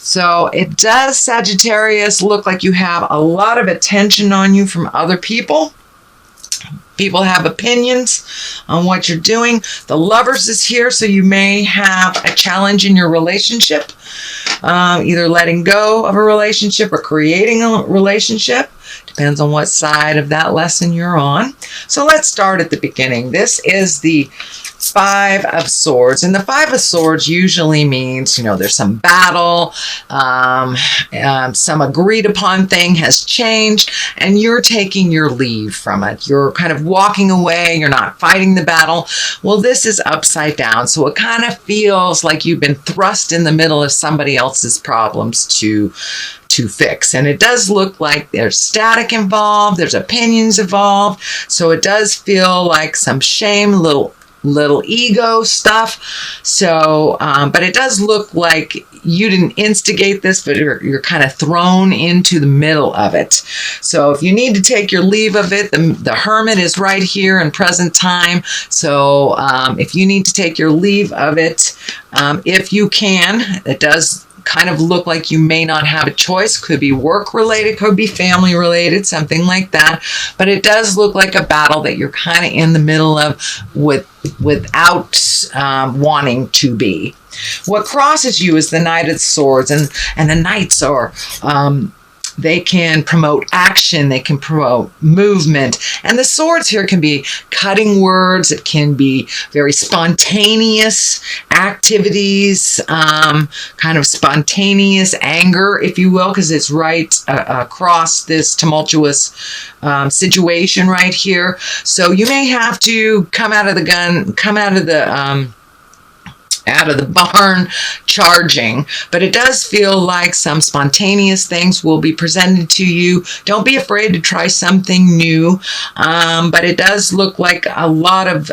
So it does, Sagittarius, look like you have a lot of attention on you from other people. People have opinions on what you're doing. The Lovers is here, so you may have a challenge in your relationship, either letting go of a relationship or creating a relationship. Depends on what side of that lesson you're on. So let's start at the beginning. This is the Five of Swords, and the Five of Swords usually means, there's some battle, some agreed upon thing has changed, and you're taking your leave from it. You're kind of walking away. You're not fighting the battle. Well, this is upside down, so it kind of feels like you've been thrust in the middle of somebody else's problems to fix. And it does look like there's static involved, there's opinions involved, so it does feel like some shame, little ego stuff. So, but it does look like you didn't instigate this, but you're kind of thrown into the middle of it. So if you need to take your leave of it, the Hermit is right here in present time. So if you need to take your leave of it, if you can, it does kind of look like you may not have a choice. Could be work related, could be family related, something like that. But it does look like a battle that you're kind of in the middle of without wanting to be. What crosses you is the Knight of Swords, and the Knights are they can promote action, they can promote movement. And the swords here can be cutting words, it can be very spontaneous activities, kind of spontaneous anger, if you will, because it's right across this tumultuous situation right here. So you may have to come out of the barn charging, but it does feel like some spontaneous things will be presented to you. Don't be afraid to try something new, but it does look like a lot of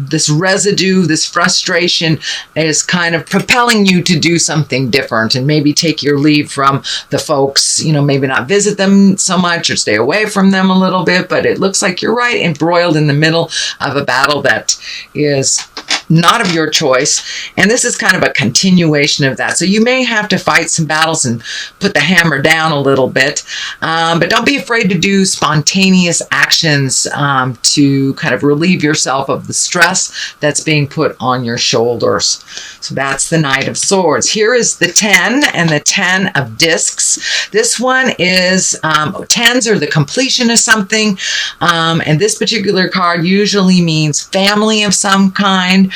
this residue, this frustration is kind of propelling you to do something different and maybe take your leave from the folks, maybe not visit them so much or stay away from them a little bit, but it looks like you're right embroiled in the middle of a battle that is not of your choice, and this is kind of a continuation of that. So you may have to fight some battles and put the hammer down a little bit, but don't be afraid to do spontaneous actions to kind of relieve yourself of the stress that's being put on your shoulders. So that's the Knight of Swords. Here is the 10 and the 10 of Discs. This one is, 10s are the completion of something, and this particular card usually means family of some kind,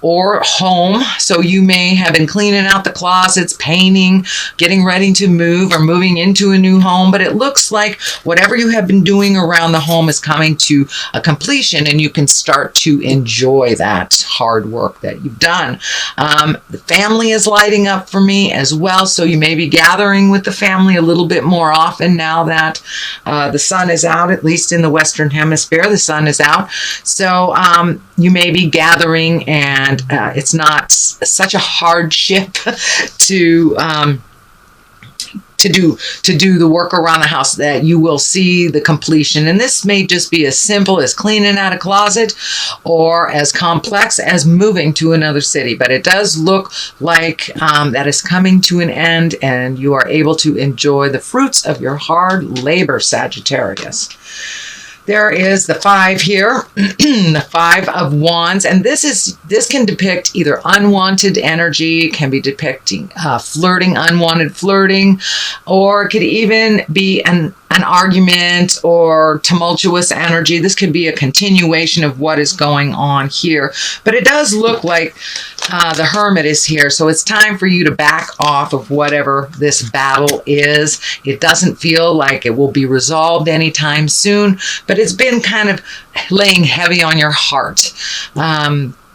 or home. So you may have been cleaning out the closets, painting, getting ready to move, or moving into a new home, but it looks like whatever you have been doing around the home is coming to a completion, and you can start to enjoy that hard work that you've done. The family is lighting up for me as well, so you may be gathering with the family a little bit more often now that the sun is out, at least in the Western Hemisphere, the sun is out. So you may be gathering, and it's not such a hardship to do the work around the house that you will see the completion. And this may just be as simple as cleaning out a closet or as complex as moving to another city. But it does look like that is coming to an end, and you are able to enjoy the fruits of your hard labor, Sagittarius. There is the 5 here, the 5 of Wands, and this can depict either unwanted energy, can be depicting flirting, unwanted flirting, or it could even be an argument or tumultuous energy. This could be a continuation of what is going on here. But it does look like the Hermit is here, so it's time for you to back off of whatever this battle is. It doesn't feel like it will be resolved anytime soon, but it's been kind of laying heavy on your heart.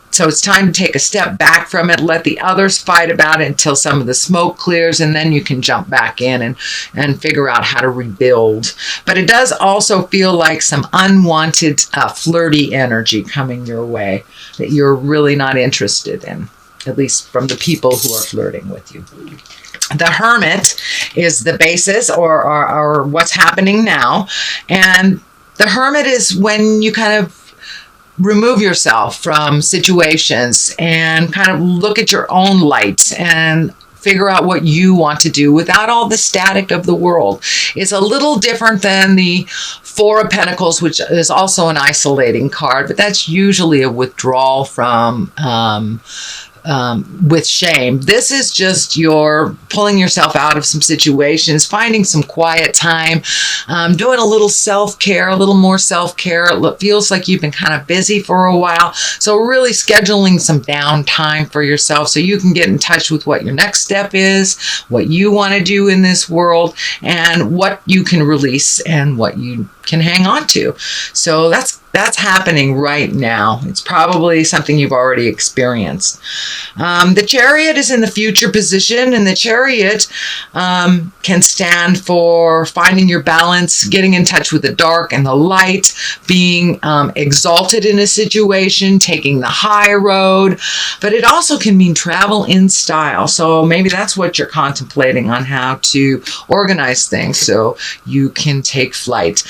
So it's time to take a step back from it, let the others fight about it until some of the smoke clears, and then you can jump back in and figure out how to rebuild. But it does also feel like some unwanted flirty energy coming your way that you're really not interested in, at least from the people who are flirting with you. The Hermit is the basis or what's happening now. And the Hermit is when you kind of remove yourself from situations and kind of look at your own light and figure out what you want to do without all the static of the world. It's a little different than the Four of Pentacles, which is also an isolating card, but that's usually a withdrawal from with shame. This is just your pulling yourself out of some situations, finding some quiet time, doing a little self-care, a little more self-care. It feels like you've been kind of busy for a while. So really scheduling some downtime for yourself so you can get in touch with what your next step is, what you want to do in this world, and what you can release and what you can hang on to. So that's happening right now. It's probably something you've already experienced. The Chariot is in the future position, and the Chariot can stand for finding your balance, getting in touch with the dark and the light, being exalted in a situation, taking the high road, but it also can mean travel in style. So maybe that's what you're contemplating on how to organize things so you can take flight.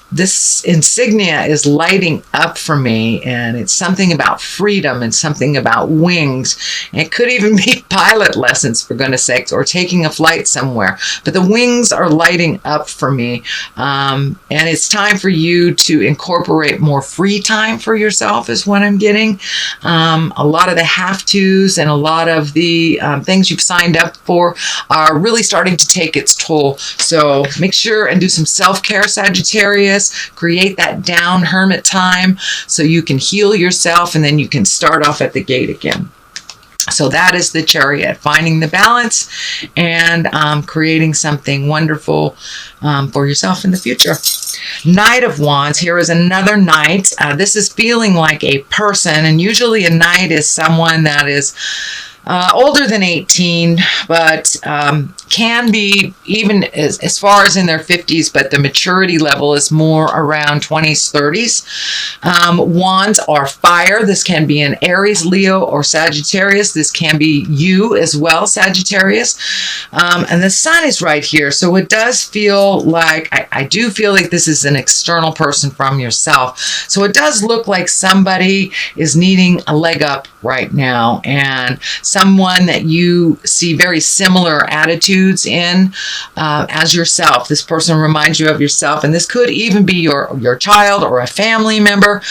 This insignia is lighting up for me, and it's something about freedom and something about wings. And it could even be pilot lessons, for goodness sakes, or taking a flight somewhere. But the wings are lighting up for me, and it's time for you to incorporate more free time for yourself is what I'm getting. A lot of the have-tos and a lot of the things you've signed up for are really starting to take its toll. So make sure and do some self-care, Sagittarius. Create that down hermit time so you can heal yourself, and then you can start off at the gate again. So that is the Chariot, finding the balance and creating something wonderful for yourself in the future. Knight of Wands. Here is another knight. This is feeling like a person, and usually a knight is someone that is older than 18, but can be even as far as in their 50s, but the maturity level is more around 20s, 30s. Wands are fire. This can be an Aries, Leo, or Sagittarius. This can be you as well, Sagittarius. And the sun is right here. So it does feel like, I do feel like this is an external person from yourself. So it does look like somebody is needing a leg up right now, and someone that you see very similar attitudes in as yourself. This person reminds you of yourself, and this could even be your child or a family member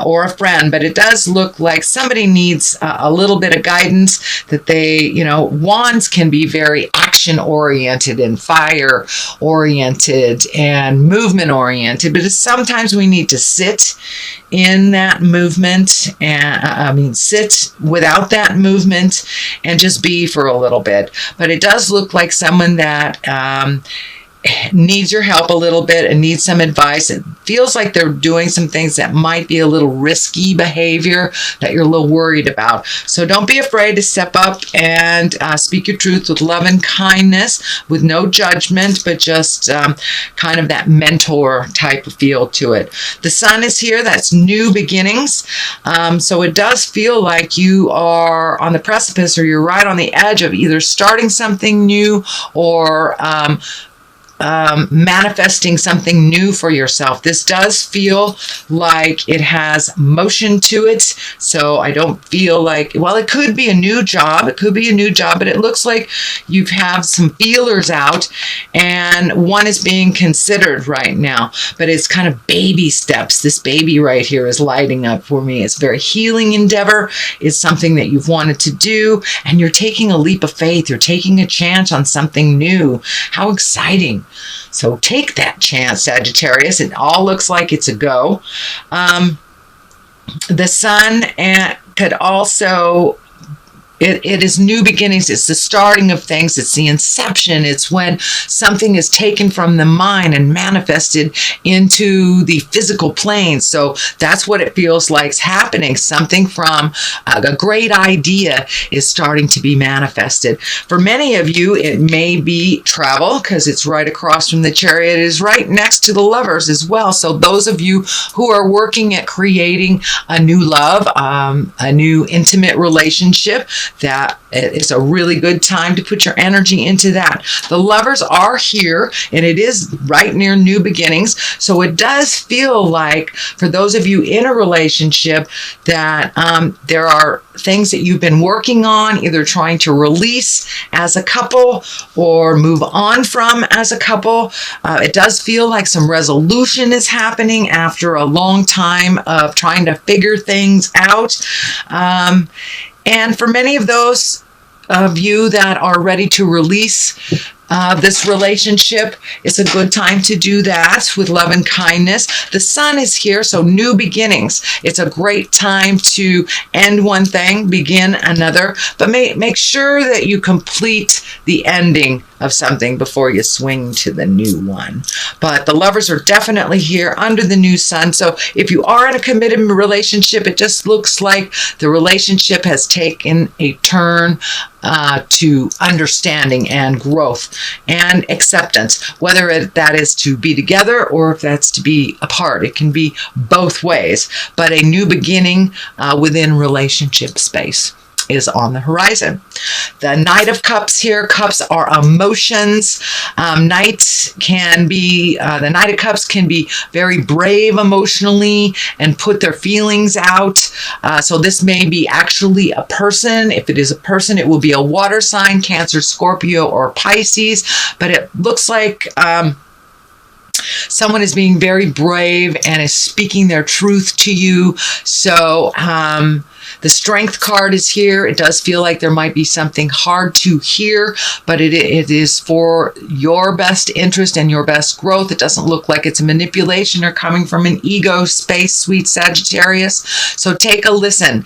or a friend, but it does look like somebody needs a little bit of guidance, that they, wands can be very action oriented and fire oriented and movement oriented, but sometimes we need to sit in that movement, and sit without that movement and just be for a little bit. But it does look like someone that needs your help a little bit and needs some advice. It feels like they're doing some things that might be a little risky behavior that you're a little worried about. So don't be afraid to step up and speak your truth with love and kindness, with no judgment, but just kind of that mentor type of feel to it. The sun is here. That's new beginnings. So it does feel like you are on the precipice, or you're right on the edge of either starting something new or manifesting something new for yourself. This does feel like it has motion to it. So I don't feel like, well, it could be a new job. It could be a new job, but it looks like you have some feelers out, and one is being considered right now, but it's kind of baby steps. This baby right here is lighting up for me. It's a very healing endeavor. It's something that you've wanted to do, and you're taking a leap of faith. You're taking a chance on something new. How exciting. So take that chance, Sagittarius. It all looks like it's a go. The sun could also, it is new beginnings. It's the starting of things. It's the inception. It's when something is taken from the mind and manifested into the physical plane. So that's what it feels like is happening. Something from a great idea is starting to be manifested. For many of you, it may be travel, because it's right across from the Chariot. It is right next to the Lovers as well. So those of you who are working at creating a new love, a new intimate relationship, that it's a really good time to put your energy into that. The Lovers are here, and it is right near new beginnings. So it does feel like, for those of you in a relationship, that there are things that you've been working on, either trying to release as a couple or move on from as a couple. It does feel like some resolution is happening after a long time of trying to figure things out. And for many of those of you that are ready to release this relationship, it's a good time to do that with love and kindness. The Sun is here, so new beginnings. It's a great time to end one thing, begin another, but make sure that you complete the ending of something before you swing to the new one. But the Lovers are definitely here under the new Sun. So if you are in a committed relationship, it just looks like the relationship has taken a turn to understanding and growth and acceptance, whether that is to be together or if that's to be apart. It can be both ways, but a new beginning within relationship space is on the horizon. The Knight of Cups here. Cups are emotions. The Knight of Cups can be very brave emotionally and put their feelings out. So this may be actually a person. If it is a person, it will be a water sign, Cancer, Scorpio, or Pisces. But it looks like someone is being very brave and is speaking their truth to you. So the Strength card is here. It does feel like there might be something hard to hear, but it is for your best interest and your best growth. It doesn't look like it's a manipulation or coming from an ego space, sweet Sagittarius. So take a listen.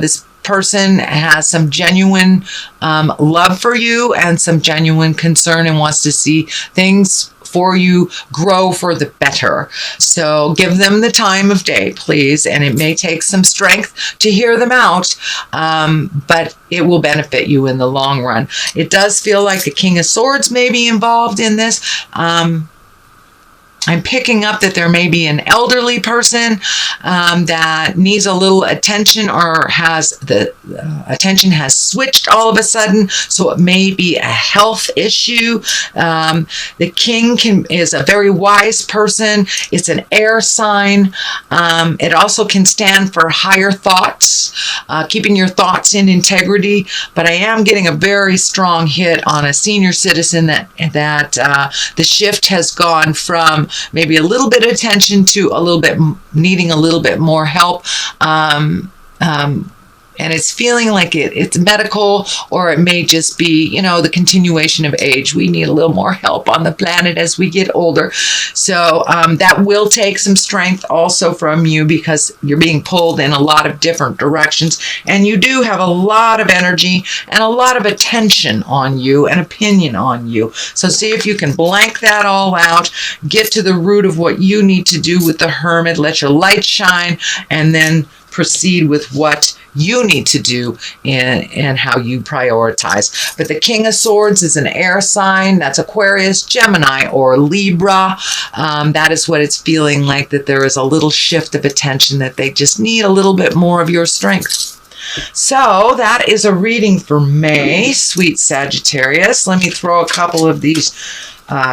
This person has some genuine love for you and some genuine concern and wants to see things for you grow for the better. So give them the time of day, please. And it may take some strength to hear them out, but it will benefit you in the long run. It does feel like the King of Swords may be involved in this. I'm picking up that there may be an elderly person that needs a little attention, or has the attention has switched all of a sudden. So it may be a health issue. The King is a very wise person. It's an air sign. It also can stand for higher thoughts, keeping your thoughts in integrity. But I am getting a very strong hit on a senior citizen that the shift has gone from maybe a little bit of attention to a little bit needing a little bit more help. And it's feeling like it's medical, or it may just be, the continuation of age. We need a little more help on the planet as we get older. So that will take some strength also from you, because you're being pulled in a lot of different directions. And you do have a lot of energy and a lot of attention on you and opinion on you. So see if you can blank that all out, get to the root of what you need to do with the Hermit, let your light shine, and then proceed with what you need to do and how you prioritize. But the King of Swords is an air sign. That's Aquarius, Gemini, or Libra. That is what it's feeling like, that there is a little shift of attention, that they just need a little bit more of your strength. So that is a reading for May, sweet Sagittarius. Let me throw a couple of these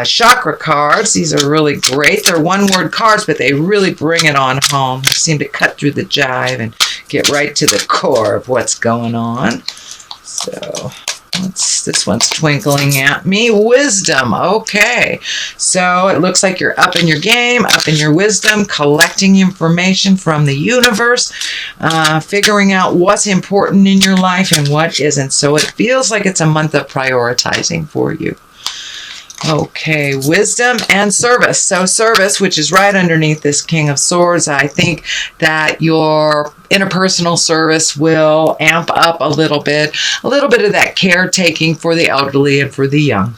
chakra cards. These are really great. They're one-word cards, but they really bring it on home. They seem to cut through the jive and get right to the core of what's going on. So this one's twinkling at me. Wisdom. Okay. So it looks like you're up in your game, up in your wisdom, collecting information from the universe, figuring out what's important in your life and what isn't. So it feels like it's a month of prioritizing for you. Okay, wisdom and service. So service, which is right underneath this King of Swords, I think that your interpersonal service will amp up a little bit of that caretaking for the elderly and for the young.